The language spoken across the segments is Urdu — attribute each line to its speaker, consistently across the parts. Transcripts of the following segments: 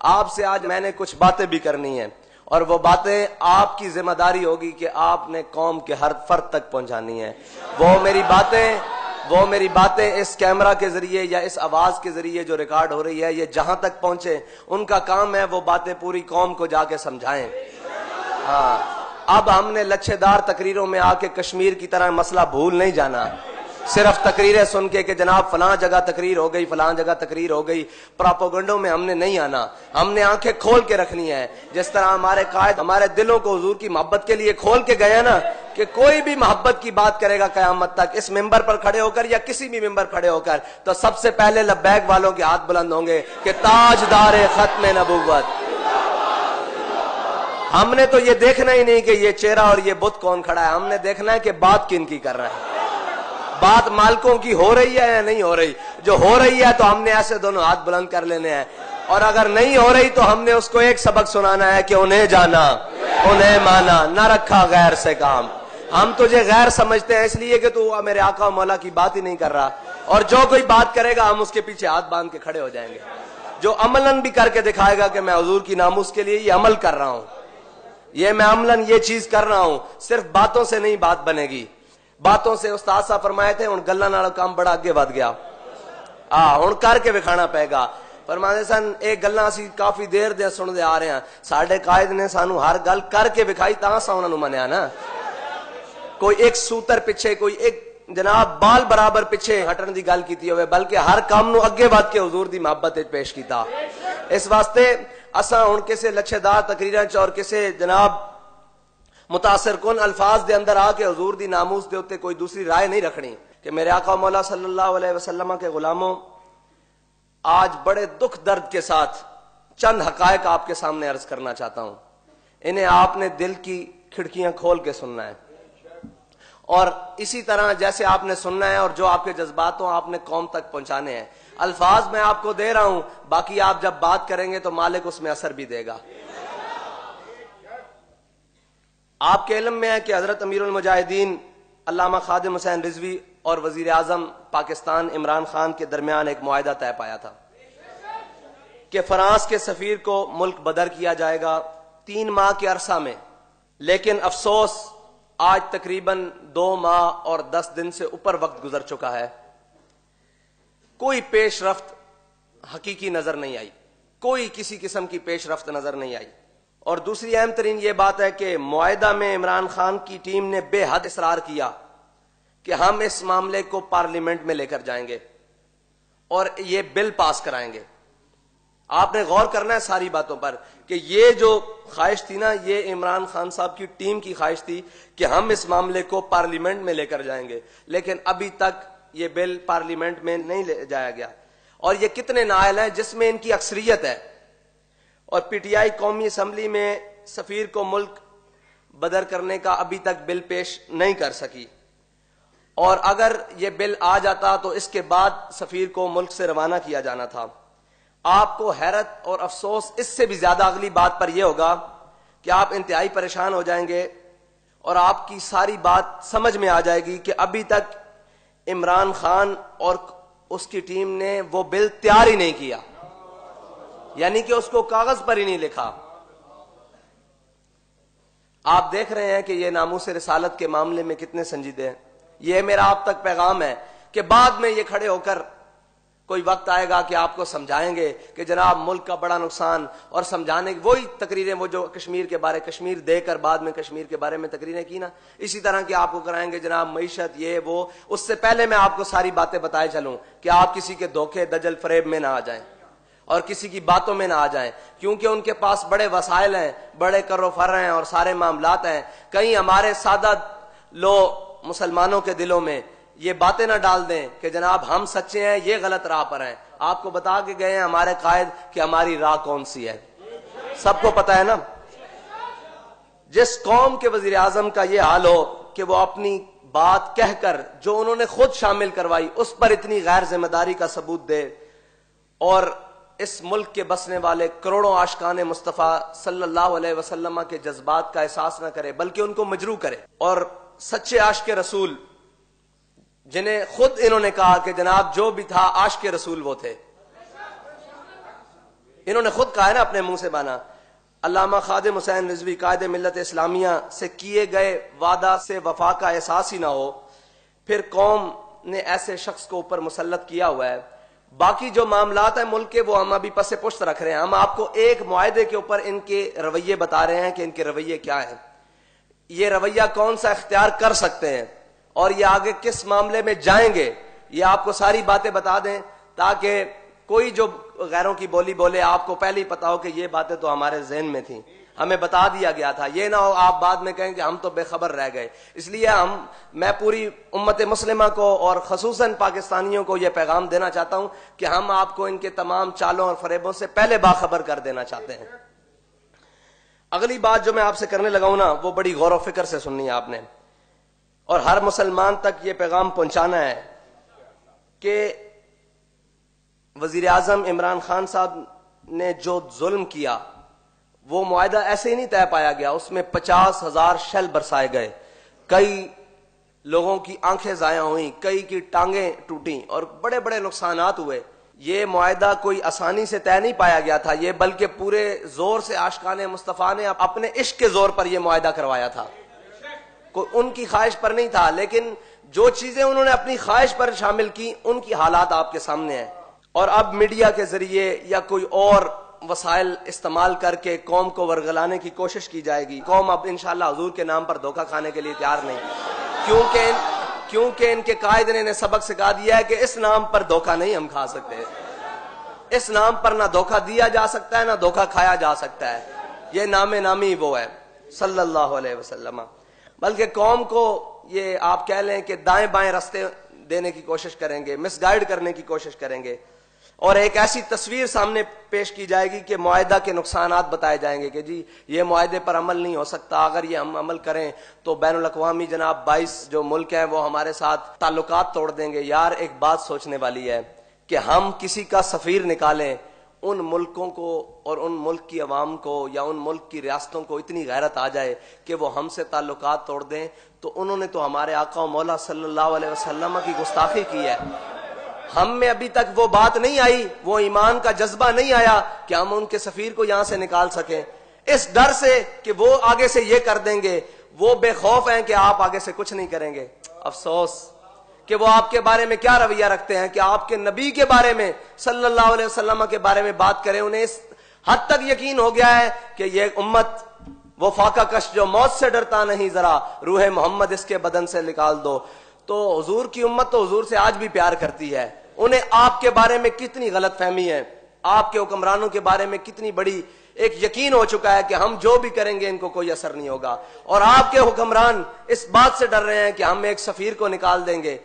Speaker 1: آپ سے آج میں نے کچھ باتیں بھی کرنی ہیں، اور وہ باتیں آپ کی ذمہ داری ہوگی کہ آپ نے قوم کے ہر فرد تک پہنچانی ہے۔ وہ میری باتیں اس کیمرہ کے ذریعے یا اس آواز کے ذریعے جو ریکارڈ ہو رہی ہے، یہ جہاں تک پہنچے، ان کا کام ہے وہ باتیں پوری قوم کو جا کے سمجھائیں۔ ہاں، اب ہم نے لچھے دار تقریروں میں آ کے کشمیر کی طرح مسئلہ بھول نہیں جانا، صرف تقریریں سن کے کہ جناب فلاں جگہ تقریر ہو گئی، فلاں جگہ تقریر ہو گئی، پراپوگنڈوں میں ہم نے نہیں آنا۔ ہم نے آنکھیں کھول کے رکھنی ہے، جس طرح ہمارے قائد ہمارے دلوں کو حضور کی محبت کے لیے کھول کے گئے نا، کہ کوئی بھی محبت کی بات کرے گا قیامت تک اس ممبر پر کھڑے ہو کر یا کسی بھی ممبر کھڑے ہو کر، تو سب سے پہلے لبیک والوں کے ہاتھ بلند ہوں گے کہ تاجدار ختم نبوت۔ ہم نے تو یہ دیکھنا ہی نہیں کہ یہ چہرہ اور یہ بت کون کھڑا ہے، ہم نے دیکھنا ہے کہ بات کن کی کر رہا ہے، بات مالکوں کی ہو رہی ہے یا نہیں ہو رہی۔ جو ہو رہی ہے تو ہم نے ایسے دونوں ہاتھ بلند کر لینے ہیں، اور اگر نہیں ہو رہی تو ہم نے اس کو ایک سبق سنانا ہے کہ انہیں جانا، انہیں مانا، نہ رکھا غیر سے کام۔ ہم تجھے غیر سمجھتے ہیں اس لیے کہ تو میرے آقا و مولا کی بات ہی نہیں کر رہا، اور جو کوئی بات کرے گا ہم اس کے پیچھے ہاتھ باندھ کے کھڑے ہو جائیں گے۔ جو عملاً بھی کر کے دکھائے گا کہ میں حضور کی ناموس کے لیے یہ عمل کر رہا ہوں، یہ میں عملاً یہ چیز کر رہا ہوں، صرف باتوں سے نہیں بات بنے گی۔ باتوں سے استاد صاحب فرمائے تھے ہن گلاں نال کام بڑا اگے ود گیا، ہن کر کے وکھانا پے گا۔ فرماتے سن ایک گلاں اسی کافی دیر دے سنتے آ رہے ہیں، ساڈے قائد نے سانو ہر گل کر کے وکھائی تاں سا انہاں نوں منیا نا۔ کوئی ایک سوتر پیچھے، کوئی ایک جناب بال برابر پیچھے ہٹن دی گل کیتی ہوئے، بلکہ ہر کام نو اگے ود کے حضور دی محبت وچ پیش کیتا۔ اس واسطے اساں ہن کسے لچھے دار تقریراں چ اور کسے جناب متاثر کن الفاظ دے اندر آ کے حضور دی ناموس دے اوتے کوئی دوسری رائے نہیں رکھنی کہ میرے آقا مولا صلی اللہ علیہ وسلم کے غلاموں، آج بڑے دکھ درد کے ساتھ چند حقائق آپ کے سامنے عرض کرنا چاہتا ہوں۔ انہیں آپ نے دل کی کھڑکیاں کھول کے سننا ہے، اور اسی طرح جیسے آپ نے سننا ہے اور جو آپ کے جذبات ہوں آپ نے قوم تک پہنچانے ہیں۔ الفاظ میں آپ کو دے رہا ہوں، باقی آپ جب بات کریں گے تو مالک اس میں اثر بھی دے گا۔ آپ کے علم میں ہے کہ حضرت امیر المجاہدین علامہ خادم حسین رضوی اور وزیر اعظم پاکستان عمران خان کے درمیان ایک معاہدہ طے پایا تھا کہ فرانس کے سفیر کو ملک بدر کیا جائے گا 3 ماہ کے عرصہ میں، لیکن افسوس آج تقریباً 2 ماہ اور 10 دن سے اوپر وقت گزر چکا ہے، کوئی پیش رفت حقیقی نظر نہیں آئی، کوئی کسی قسم کی پیش رفت نظر نہیں آئی۔ اور دوسری اہم ترین یہ بات ہے کہ معاہدہ میں عمران خان کی ٹیم نے بے حد اصرار کیا کہ ہم اس معاملے کو پارلیمنٹ میں لے کر جائیں گے اور یہ بل پاس کرائیں گے۔ آپ نے غور کرنا ہے ساری باتوں پر کہ یہ جو خواہش تھی نا، یہ عمران خان صاحب کی ٹیم کی خواہش تھی کہ ہم اس معاملے کو پارلیمنٹ میں لے کر جائیں گے، لیکن ابھی تک یہ بل پارلیمنٹ میں نہیں لے جایا گیا۔ اور یہ کتنے نائل ہیں جس میں ان کی اکثریت ہے، اور پی ٹی آئی قومی اسمبلی میں سفیر کو ملک بدر کرنے کا ابھی تک بل پیش نہیں کر سکی، اور اگر یہ بل آ جاتا تو اس کے بعد سفیر کو ملک سے روانہ کیا جانا تھا۔ آپ کو حیرت اور افسوس اس سے بھی زیادہ اگلی بات پر یہ ہوگا کہ آپ انتہائی پریشان ہو جائیں گے اور آپ کی ساری بات سمجھ میں آ جائے گی کہ ابھی تک عمران خان اور اس کی ٹیم نے وہ بل تیار ہی نہیں کیا، یعنی کہ اس کو کاغذ پر ہی نہیں لکھا۔ آپ دیکھ رہے ہیں کہ یہ ناموس رسالت کے معاملے میں کتنے سنجیدے ہیں۔ یہ میرا آپ تک پیغام ہے کہ بعد میں یہ کھڑے ہو کر کوئی وقت آئے گا کہ آپ کو سمجھائیں گے کہ جناب ملک کا بڑا نقصان، اور سمجھانے وہی تقریریں وہ جو کشمیر کے بارے کشمیر دے کر بعد میں کشمیر کے بارے میں تقریریں کی نا، اسی طرح کی آپ کو کرائیں گے جناب معیشت یہ وہ۔ اس سے پہلے میں آپ کو ساری باتیں بتائے چلوں کہ آپ کسی کے دھوکے دجل فریب میں نہ آ جائیں اور کسی کی باتوں میں نہ آ جائیں، کیونکہ ان کے پاس بڑے وسائل ہیں، بڑے کر و فر ہیں اور سارے معاملات ہیں۔ کہیں ہمارے سادہ لو مسلمانوں کے دلوں میں یہ باتیں نہ ڈال دیں کہ جناب ہم سچے ہیں، یہ غلط راہ پر ہیں۔ آپ کو بتا کے گئے ہیں ہمارے قائد کہ ہماری راہ کون سی ہے، سب کو پتا ہے نا۔ جس قوم کے وزیر اعظم کا یہ حال ہو کہ وہ اپنی بات کہہ کر جو انہوں نے خود شامل کروائی اس پر اتنی غیر ذمہ داری کا ثبوت دے، اور اس ملک کے بسنے والے کروڑوں عاشقان مصطفیٰ صلی اللہ علیہ وسلم کے جذبات کا احساس نہ کرے بلکہ ان کو مجروح کرے، اور سچے عاشق رسول جنہیں خود انہوں نے کہا کہ جناب جو بھی تھا عاشق رسول وہ تھے، انہوں نے خود کہا ہے نا اپنے منہ سے بانا، علامہ خادم حسین رضوی قائد ملت اسلامیہ سے کیے گئے وعدہ سے وفا کا احساس ہی نہ ہو، پھر قوم نے ایسے شخص کو اوپر مسلط کیا ہوا ہے۔ باقی جو معاملات ہیں ملک کے وہ ہم ابھی پس پشت رکھ رہے ہیں، ہم آپ کو ایک معاہدے کے اوپر ان کے رویے بتا رہے ہیں کہ ان کے رویے کیا ہیں، یہ رویہ کون سا اختیار کر سکتے ہیں اور یہ آگے کس معاملے میں جائیں گے، یہ آپ کو ساری باتیں بتا دیں تاکہ کوئی جو غیروں کی بولی بولے آپ کو پہلے ہی پتا ہو کہ یہ باتیں تو ہمارے ذہن میں تھیں، ہمیں بتا دیا گیا تھا، یہ نہ ہو آپ بعد میں کہیں کہ ہم تو بے خبر رہ گئے۔ اس لیے میں پوری امت مسلمہ کو اور خصوصاً پاکستانیوں کو یہ پیغام دینا چاہتا ہوں کہ ہم آپ کو ان کے تمام چالوں اور فریبوں سے پہلے باخبر کر دینا چاہتے ہیں۔ اگلی بات جو میں آپ سے کرنے لگا ہوں نا وہ بڑی غور و فکر سے سننی ہے آپ نے، اور ہر مسلمان تک یہ پیغام پہنچانا ہے کہ وزیر اعظم عمران خان صاحب نے جو ظلم کیا وہ معاہدہ ایسے ہی نہیں طے پایا گیا، اس میں 50,000 شیل برسائے گئے، کئی لوگوں کی آنکھیں ضائع ہوئیں، کئی کی ٹانگیں ٹوٹیں اور بڑے بڑے نقصانات ہوئے۔ یہ معاہدہ کوئی آسانی سے طے نہیں پایا گیا تھا، یہ بلکہ پورے زور سے عاشقان مصطفیٰ نے اپنے عشق کے زور پر یہ معاہدہ کروایا تھا، کوئی ان کی خواہش پر نہیں تھا، لیکن جو چیزیں انہوں نے اپنی خواہش پر شامل کی ان کی حالات آپ کے سامنے ہیں، اور اب میڈیا کے ذریعے یا کوئی اور وسائل استعمال کر کے قوم کو ورگلانے کی کوشش کی جائے گی۔ قوم اب انشاءاللہ حضور کے نام پر دھوکہ کھانے کے لیے تیار نہیں، کیونکہ ان کے قائد نے سبق سکھا دیا ہے کہ اس نام پر دھوکہ نہیں ہم کھا سکتے، اس نام پر نہ دھوکہ دیا جا سکتا ہے نہ دھوکہ کھایا جا سکتا ہے، یہ نام نامی وہ ہے صلی اللہ علیہ وسلم۔ بلکہ قوم کو یہ آپ کہہ لیں کہ دائیں بائیں راستے دینے کی کوشش کریں گے، مس گائیڈ کرنے کی کوشش کریں گے، اور ایک ایسی تصویر سامنے پیش کی جائے گی کہ معاہدہ کے نقصانات بتائے جائیں گے کہ جی یہ معاہدے پر عمل نہیں ہو سکتا، اگر یہ ہم عمل کریں تو بین الاقوامی جناب 22 جو ملک ہیں وہ ہمارے ساتھ تعلقات توڑ دیں گے۔ یار ایک بات سوچنے والی ہے کہ ہم کسی کا سفیر نکالیں، ان ملکوں کو اور ان ملک کی عوام کو یا ان ملک کی ریاستوں کو اتنی غیرت آ جائے کہ وہ ہم سے تعلقات توڑ دیں، تو انہوں نے تو ہمارے آقا و مولا صلی اللہ علیہ وسلم کی گستاخی کی ہے۔ ہم میں ابھی تک وہ بات نہیں آئی، وہ ایمان کا جذبہ نہیں آیا کہ ہم ان کے سفیر کو یہاں سے نکال سکیں، اس ڈر سے کہ وہ آگے سے یہ کر دیں گے، وہ بے خوف ہیں کہ آپ آگے سے کچھ نہیں کریں گے۔ افسوس کہ وہ آپ کے بارے میں کیا رویہ رکھتے ہیں کہ آپ کے نبی کے بارے میں صلی اللہ علیہ وسلم کے بارے میں بات کریں، انہیں اس حد تک یقین ہو گیا ہے کہ یہ امت وہ فاقہ کش جو موت سے ڈرتا نہیں، ذرا روح محمد اس کے بدن سے نکال دو۔ تو حضور کی امت تو حضور سے آج بھی پیار کرتی ہے، انہیں آپ کے بارے میں کتنی غلط فہمی ہے، آپ کے حکمرانوں کے بارے میں کتنی بڑی ایک یقین ہو چکا ہے کہ ہم جو بھی کریں گے ان کو کوئی اثر نہیں ہوگا، اور آپ کے حکمران اس بات سے ڈر رہے ہیں کہ ہم ایک سفیر کو نکال دیں گے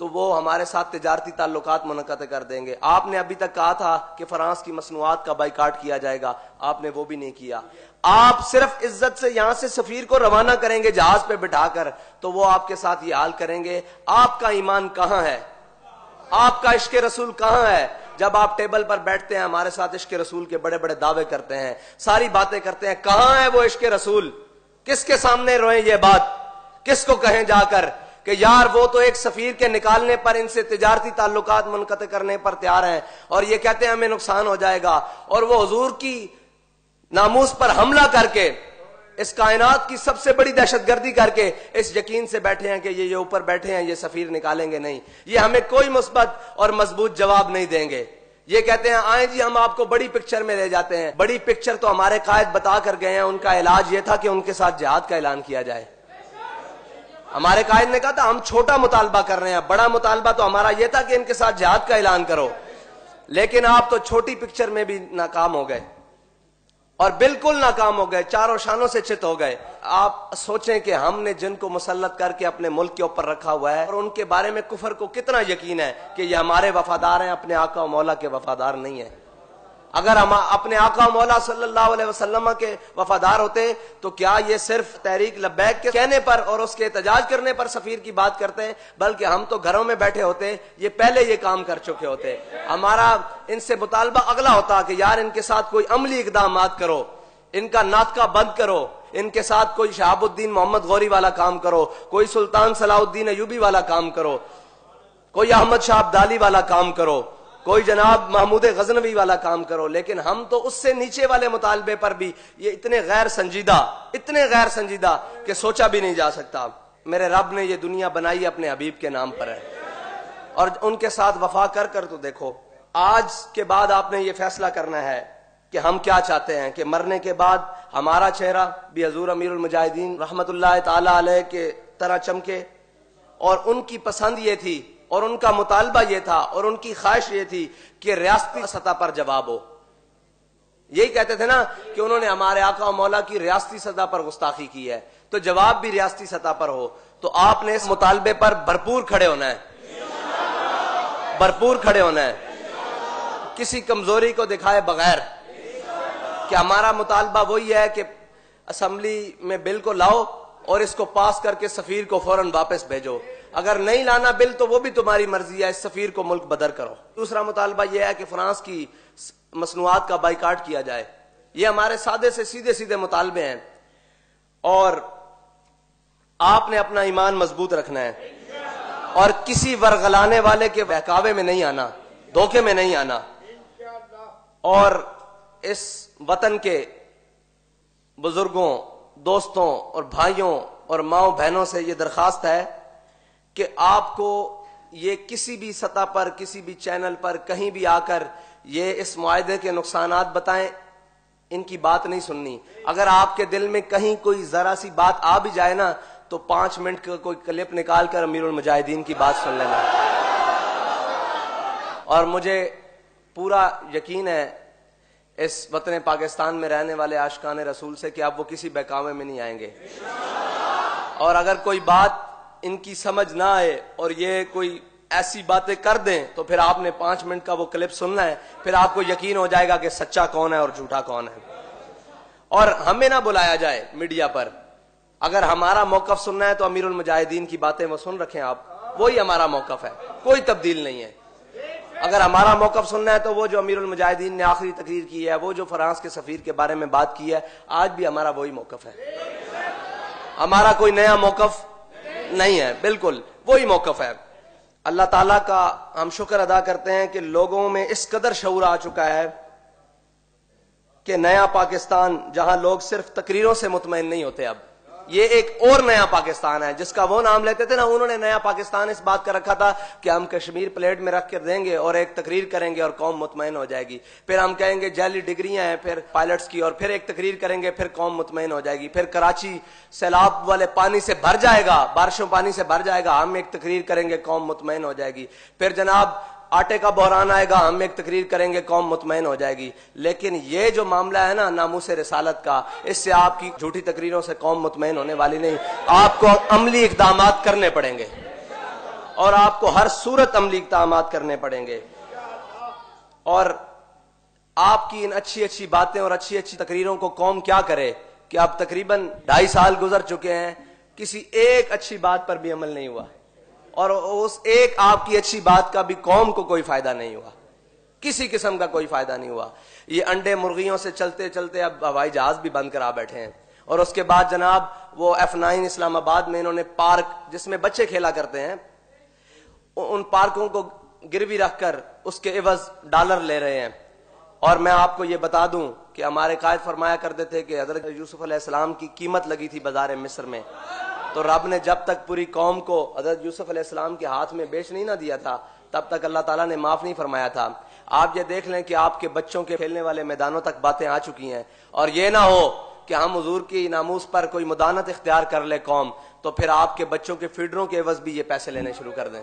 Speaker 1: تو وہ ہمارے ساتھ تجارتی تعلقات منعقد کر دیں گے۔ آپ نے ابھی تک کہا تھا کہ فرانس کی مصنوعات کا بائیکاٹ کیا جائے گا، آپ نے وہ بھی نہیں کیا۔ آپ صرف عزت سے یہاں سے سفیر کو روانہ کریں گے جہاز پہ بٹھا کر تو وہ آپ کے ساتھ یہ حال کریں گے۔ آپ کا ایمان کہاں ہے؟ آپ کا عشق رسول کہاں ہے؟ جب آپ ٹیبل پر بیٹھتے ہیں ہمارے ساتھ عشق رسول کے بڑے بڑے دعوے کرتے ہیں، ساری باتیں کرتے ہیں، کہاں ہے وہ عشق رسول؟ کس کے سامنے روئیں یہ بات؟ کس کو کہیں جا کر کہ یار وہ تو ایک سفیر کے نکالنے پر، ان سے تجارتی تعلقات منقطع کرنے پر تیار ہیں، اور یہ کہتے ہیں ہمیں نقصان ہو جائے گا، اور وہ حضور کی ناموس پر حملہ کر کے، اس کائنات کی سب سے بڑی دہشت گردی کر کے اس یقین سے بیٹھے ہیں کہ یہ اوپر بیٹھے ہیں یہ سفیر نکالیں گے نہیں، یہ ہمیں کوئی مثبت اور مضبوط جواب نہیں دیں گے۔ یہ کہتے ہیں آئیں جی ہم آپ کو بڑی پکچر میں لے جاتے ہیں۔ بڑی پکچر تو ہمارے قائد بتا کر گئے ہیں، ان کا علاج یہ تھا کہ ان کے ساتھ جہاد کا اعلان کیا جائے۔ ہمارے قائد نے کہا تھا ہم چھوٹا مطالبہ کر رہے ہیں، بڑا مطالبہ تو ہمارا یہ تھا کہ ان کے ساتھ جہاد کا اعلان کرو، لیکن آپ تو چھوٹی پکچر میں بھی ناکام ہو گئے، اور بالکل ناکام ہو گئے، چاروں شانوں سے چت ہو گئے۔ آپ سوچیں کہ ہم نے جن کو مسلط کر کے اپنے ملک کے اوپر رکھا ہوا ہے اور ان کے بارے میں کفر کو کتنا یقین ہے کہ یہ ہمارے وفادار ہیں، اپنے آقا و مولا کے وفادار نہیں ہیں۔ اگر ہم اپنے آقا و مولا صلی اللہ علیہ وسلم کے وفادار ہوتے تو کیا یہ صرف تحریک لبیک کے کہنے پر اور اس کے احتجاج کرنے پر سفیر کی بات کرتے ہیں؟ بلکہ ہم تو گھروں میں بیٹھے ہوتے، یہ پہلے یہ کام کر چکے ہوتے۔ ہمارا ان سے مطالبہ اگلا ہوتا کہ یار ان کے ساتھ کوئی عملی اقدامات کرو، ان کا ناطقہ بند کرو، ان کے ساتھ کوئی شہاب الدین محمد غوری والا کام کرو، کوئی سلطان صلاح الدین ایوبی والا کام کرو، کوئی احمد شاہ ابدالی والا کام کرو، کوئی جناب محمود غزنوی والا کام کرو، لیکن ہم تو اس سے نیچے والے مطالبے پر بھی یہ اتنے غیر سنجیدہ کہ سوچا بھی نہیں جا سکتا۔ میرے رب نے یہ دنیا بنائی اپنے حبیب کے نام پر ہے، اور ان کے ساتھ وفا کر کر تو دیکھو۔ آج کے بعد آپ نے یہ فیصلہ کرنا ہے کہ ہم کیا چاہتے ہیں، کہ مرنے کے بعد ہمارا چہرہ بھی حضور امیر المجاہدین رحمت اللہ تعالی علیہ کے طرح چمکے، اور ان کی پسند یہ تھی اور ان کا مطالبہ یہ تھا اور ان کی خواہش یہ تھی کہ ریاستی سطح پر جواب ہو۔ یہی کہتے تھے نا کہ انہوں نے ہمارے آقا و مولا کی ریاستی سطح پر گستاخی کی ہے، تو جواب بھی ریاستی سطح پر ہو۔ تو آپ نے اس مطالبے پر بھرپور کھڑے ہونا ہے، بھرپور کھڑے ہونا ہے، کسی کمزوری کو دکھائے بغیر، کہ ہمارا مطالبہ وہی ہے کہ اسمبلی میں بل کو لاؤ اور اس کو پاس کر کے سفیر کو فوراً واپس بھیجو۔ اگر نہیں لانا بل تو وہ بھی تمہاری مرضی ہے، اس سفیر کو ملک بدر کرو۔ دوسرا مطالبہ یہ ہے کہ فرانس کی مصنوعات کا بائیکاٹ کیا جائے۔ یہ ہمارے سادے سے سیدھے مطالبے ہیں، اور آپ نے اپنا ایمان مضبوط رکھنا ہے اور کسی ورغلانے والے کے بہکاوے میں نہیں آنا، دھوکے میں نہیں آنا۔ اور اس وطن کے بزرگوں، دوستوں اور بھائیوں اور ماؤں بہنوں سے یہ درخواست ہے کہ آپ کو یہ کسی بھی سطح پر، کسی بھی چینل پر، کہیں بھی آ کر یہ اس معاہدے کے نقصانات بتائیں، ان کی بات نہیں سننی۔ اگر آپ کے دل میں کہیں کوئی ذرا سی بات آ بھی جائے نا تو 5 منٹ کا کوئی کلپ نکال کر امیر المجاہدین کی بات سن لینا۔ اور مجھے پورا یقین ہے اس وطن پاکستان میں رہنے والے عاشقان رسول سے کہ اب وہ کسی بہکاوے میں نہیں آئیں گے، اور اگر کوئی بات ان کی سمجھ نہ آئے اور یہ کوئی ایسی باتیں کر دیں تو پھر آپ نے 5 منٹ کا وہ کلپ سننا ہے، پھر آپ کو یقین ہو جائے گا کہ سچا کون ہے اور جھوٹا کون ہے۔ اور ہمیں نہ بلایا جائے میڈیا پر، اگر ہمارا موقف سننا ہے تو امیر المجاہدین کی باتیں وہ سن رکھیں آپ، وہی ہمارا موقف ہے، کوئی تبدیل نہیں ہے۔ اگر ہمارا موقف سننا ہے تو وہ جو امیر المجاہدین نے آخری تقریر کی ہے، وہ جو فرانس کے سفیر کے بارے میں بات کی ہے، آج بھی ہمارا وہی موقف ہے، ہمارا کوئی نیا موقف نہیں ہے، بالکل وہی موقف ہے۔ اللہ تعالیٰ کا ہم شکر ادا کرتے ہیں کہ لوگوں میں اس قدر شعور آ چکا ہے کہ نیا پاکستان، جہاں لوگ صرف تقریروں سے مطمئن نہیں ہوتے، اب یہ ایک اور نیا پاکستان ہے جس کا وہ نام لیتے تھے نا، انہوں نے نیا پاکستان اس بات کا رکھا تھا کہ ہم کشمیر پلیٹ میں رکھ کر دیں گے اور ایک تقریر کریں گے اور قوم مطمئن ہو جائے گی، پھر ہم کہیں گے جعلی ڈگریاں ہیں پھر پائلٹس کی، اور پھر ایک تقریر کریں گے، پھر قوم مطمئن ہو جائے گی، پھر کراچی سیلاب والے پانی سے بھر جائے گا، بارشوں پانی سے بھر جائے گا، ہم ایک تقریر کریں گے، قوم مطمئن ہو جائے گی، پھر جناب آٹے کا بحران آئے گا، ہم ایک تقریر کریں گے، قوم مطمئن ہو جائے گی۔ لیکن یہ جو معاملہ ہے نا ناموس رسالت کا، اس سے آپ کی جھوٹی تقریروں سے قوم مطمئن ہونے والی نہیں، آپ کو عملی اقدامات کرنے پڑیں گے، اور آپ کو ہر صورت عملی اقدامات کرنے پڑیں گے۔ اور آپ کی ان اچھی باتیں اور اچھی تقریروں کو قوم کیا کرے کہ اب تقریباً 2.5 سال گزر چکے ہیں، کسی ایک اچھی بات پر بھی عمل نہیں ہوا، اور اس ایک آپ کی اچھی بات کا بھی قوم کو کوئی فائدہ نہیں ہوا، کسی قسم کا کوئی فائدہ نہیں ہوا۔ یہ انڈے مرغیوں سے چلتے چلتے اب ہوائی جہاز بھی بند کرا بیٹھے ہیں، اور اس کے بعد جناب وہ F9 اسلام آباد میں انہوں نے پارک جس میں بچے کھیلا کرتے ہیں، ان پارکوں کو گروی رکھ کر اس کے عوض ڈالر لے رہے ہیں۔ اور میں آپ کو یہ بتا دوں کہ ہمارے قائد فرمایا کرتے تھے کہ حضرت یوسف علیہ السلام کی قیمت لگی تھی بازار مصر میں، تو رب نے جب تک پوری قوم کو حضرت یوسف علیہ السلام کے ہاتھ میں بیچ نہیں نہ دیا تھا تب تک اللہ تعالیٰ نے معاف نہیں فرمایا تھا۔ آپ یہ دیکھ لیں کہ آپ کے بچوں کے کھیلنے والے میدانوں تک باتیں آ چکی ہیں، اور یہ نہ ہو کہ ہم حضور کی ناموس پر کوئی مدانت اختیار کر لے قوم، تو پھر آپ کے بچوں کے فیڈروں کے عوض بھی یہ پیسے لینے شروع کر دیں۔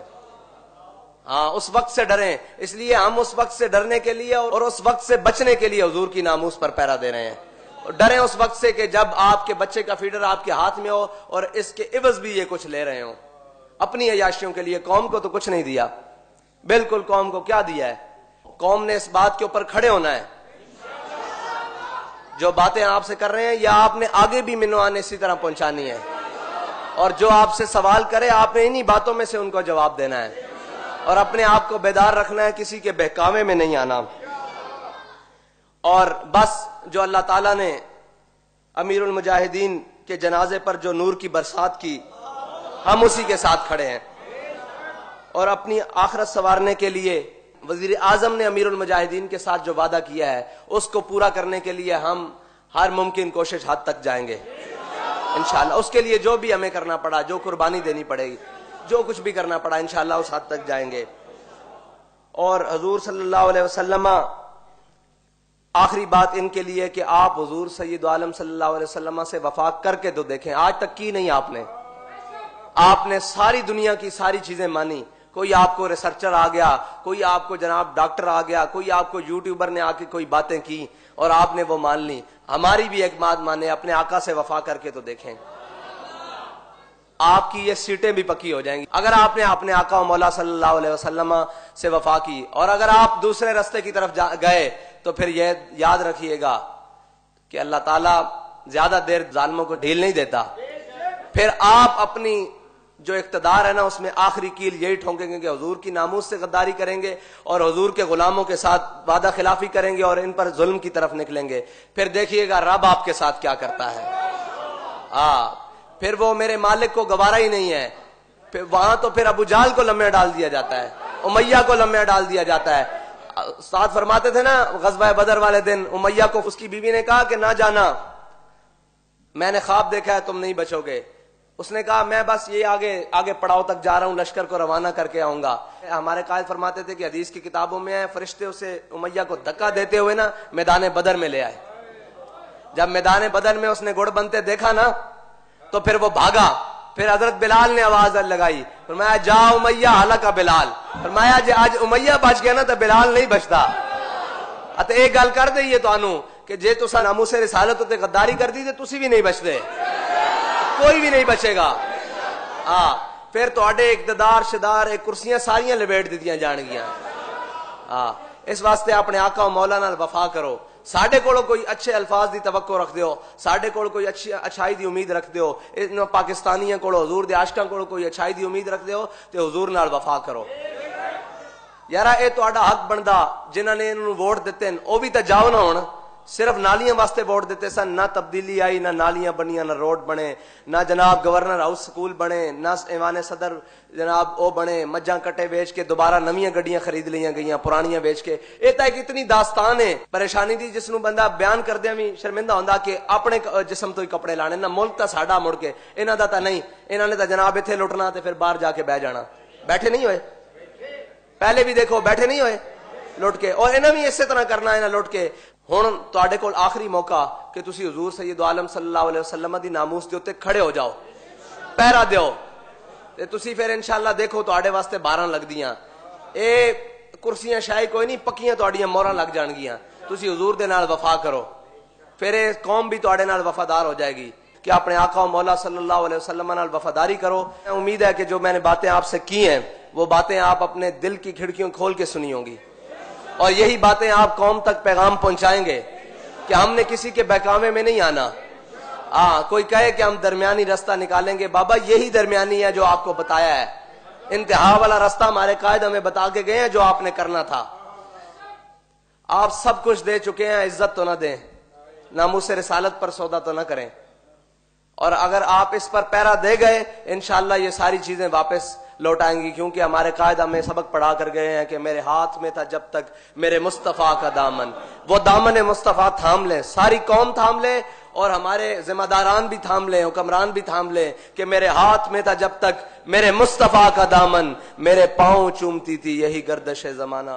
Speaker 1: ہاں، اس وقت سے ڈریں، اس لیے ہم اس وقت سے ڈرنے کے لیے اور اس وقت سے بچنے کے لیے حضور کی ناموس پر پہرا دے رہے ہیں۔ ڈریں اس وقت سے کہ جب آپ کے بچے کا فیڈر آپ کے ہاتھ میں ہو اور اس کے عوض بھی یہ کچھ لے رہے ہوں، اپنی عیاشیوں کے لیے۔ قوم کو تو کچھ نہیں دیا، بالکل قوم کو کیا دیا ہے؟ قوم نے اس بات کے اوپر کھڑے ہونا ہے، جو باتیں آپ سے کر رہے ہیں یا آپ نے آگے بھی منوان اسی طرح پہنچانی ہے، اور جو آپ سے سوال کرے آپ نے انہی باتوں میں سے ان کو جواب دینا ہے، اور اپنے آپ کو بیدار رکھنا ہے، کسی کے بہکاوے میں نہیں آنا۔ اور بس جو اللہ تعالیٰ نے امیر المجاہدین کے جنازے پر جو نور کی برسات کی، ہم اسی کے ساتھ کھڑے ہیں، اور اپنی آخرت سنوارنے کے لیے وزیر اعظم نے امیر المجاہدین کے ساتھ جو وعدہ کیا ہے اس کو پورا کرنے کے لیے ہم ہر ممکن کوشش حد تک جائیں گے انشاءاللہ. اس کے لیے جو بھی ہمیں کرنا پڑا، جو قربانی دینی پڑے گی، جو کچھ بھی کرنا پڑا، انشاءاللہ اس حد تک جائیں گے. اور حضور صلی اللہ علیہ وسلم، آخری بات ان کے لیے کہ آپ حضور سید عالم صلی اللہ علیہ وسلم سے وفا کر کے تو دیکھیں. آج تک کی نہیں آپ نے ساری دنیا کی ساری چیزیں مانی. کوئی آپ کو ریسرچر آ گیا، کوئی آپ کو جناب ڈاکٹر آ گیا، کوئی آپ کو یوٹیوبر نے آ کے کوئی باتیں کی اور آپ نے وہ مان لی. ہماری بھی ایک بات مانے، اپنے آقا سے وفا کر کے تو دیکھیں، آپ کی یہ سیٹیں بھی پکی ہو جائیں گی. اگر آپ نے اپنے آقا و مولا صلی اللہ علیہ وسلم سے وفا کی اور اگر آپ دوسرے راستے کی طرف گئے تو پھر یہ یاد رکھیے گا کہ اللہ تعالیٰ زیادہ دیر ظالموں کو ڈھیل نہیں دیتا. پھر آپ اپنی جو اقتدار ہے نا اس میں آخری کیل یہی ٹھونکیں گے کہ حضور کی ناموس سے غداری کریں گے اور حضور کے غلاموں کے ساتھ وعدہ خلافی کریں گے اور ان پر ظلم کی طرف نکلیں گے. پھر دیکھیے گا رب آپ کے ساتھ کیا کرتا ہے. پھر وہ میرے مالک کو گوارا ہی نہیں ہے. پھر وہاں تو پھر ابو جہل کو لمحے ڈال دیا جاتا ہے، امیہ کو لمحے ڈال دیا جاتا ہے. ساتھ فرماتے تھے نا غزوہ بدر والے دن امیہ کو اس کی بیوی نے کہا کہ نہ جانا، میں نے خواب دیکھا ہے تم نہیں بچو گے. اس نے کہا میں بس یہ آگے پڑاؤ تک جا رہا ہوں، لشکر کو روانہ کر کے آؤں گا. ہمارے قائد فرماتے تھے کہ حدیث کی کتابوں میں ہے فرشتے اسے امیہ کو دھکا دیتے ہوئے نا میدان بدر میں لے آئے. جب میدان بدر میں اس نے گڑ بنتے دیکھا نا تو پھر وہ بھاگا. پھر حضرت بلال نے آواز لگائی، فرمایا جا امیہ ہلاک بلال. فرمایا جی آج امیہ بچ گیا نا تو بلال نہیں بچتا. تے ایک گل کر دئیے تو کہ جے تساں ناموس رسالت تے غداری کر دی تے تسی بھی نہیں بچتے، کوئی بھی نہیں بچے گا. پھر تواڈے اقتدار شدار کرسیاں ساریاں لپیٹ دتیاں جان گیاں. اس واسطے اپنے آقا و مولا نال وفا کرو. ساڈے کولوں کوئی اچھے الفاظ دی توقع رکھ دیو، ساڈے کول کوئی اچھائی دی امید رکھ دیو، ان پاکستانیاں کولوں حضور دے عاشقاں کولوں کوئی اچھائی دی امید رکھ دیو تے حضور نال وفا کرو. یارا اے تہاڈا حق بندا، جنہاں نے انہوں ووٹ دتے او بھی تے جاؤ نہ ہون. صرف نالیاں واسطے ووٹ دیتے سن، نہ تبدیلی آئی، نہ نالیاں بنیاں، نہ روڈ بنے، نہ جناب گورنر ہاؤس سکول بنے، نہ ایوان صدر جناب او بنے. مجھاں کٹے بیچ کے دوبارہ نویاں گڈیاں خرید لیاں گئیاں، پرانیاں بیچ کے. یہ تو ایک اتنی داستان ہے پریشانی دی جس نو بندہ بیان کردیا بھی شرمندہ ہوندا کہ اپنے جسم تو ہی کپڑے لانے. نہ ملک تا ساڈا مڑ کے انہاں دا تا نہیں، انہاں نے تا جناب ایتھے لٹنا تے پھر باہر جا کے بیٹھ جانا. بیٹھے نہیں ہوئے پہلے بھی دیکھو، بیٹھے نہیں ہوئے لٹ کے، اور انہاں بھی اسی طرح کرنا ہے لٹ کے. ہن تواڈے کول آخری موقع کہ تسی حضور سید عالم صلی اللہ علیہ وسلم دی ناموس دے اوتے کھڑے ہو جاؤ، پہرا دیو تے تسی پھر انشاءاللہ دیکھو تواڈے واسطے 12 لگدیاں. اے کرسیاں شاہی کوئی نہیں، پکیاں تواڈیاں موہراں لگ جان گیاں. تسی حضور دے نال وفا کرو، پھر اے قوم بھی تواڈے نال وفادار ہو جائے گی. کہ اپنے آقا و مولا صلی اللہ علیہ وسلم نال وفاداری کرو. امید ہے کہ جو میں نے باتیں آپ سے کی ہیں وہ باتیں آپ اپنے دل کی کھڑکیوں کھول کے سنی ہوں گی، اور یہی باتیں آپ قوم تک پیغام پہنچائیں گے کہ ہم نے کسی کے بہکاوے میں نہیں آنا. کوئی کہے کہ ہم درمیانی راستہ نکالیں گے، بابا یہی درمیانی ہے جو آپ کو بتایا ہے. انتہا والا راستہ ہمارے قائد ہمیں بتا کے گئے ہیں جو آپ نے کرنا تھا. آپ سب کچھ دے چکے ہیں، عزت تو نہ دیں، ناموس رسالت پر سودا تو نہ کریں. اور اگر آپ اس پر پیرا دے گئے انشاءاللہ یہ ساری چیزیں واپس لوٹائیں گی، کیونکہ ہمارے قائد ہمیں سبق پڑھا کر گئے ہیں کہ میرے ہاتھ میں تھا جب تک میرے مصطفیٰ کا دامن. وہ دامن مصطفیٰ تھام لیں، ساری قوم تھام لے اور ہمارے ذمہ داران بھی تھام لیں، حکمران بھی تھام لیں کہ میرے ہاتھ میں تھا جب تک میرے مصطفیٰ کا دامن، میرے پاؤں چومتی تھی یہی گردش زمانہ.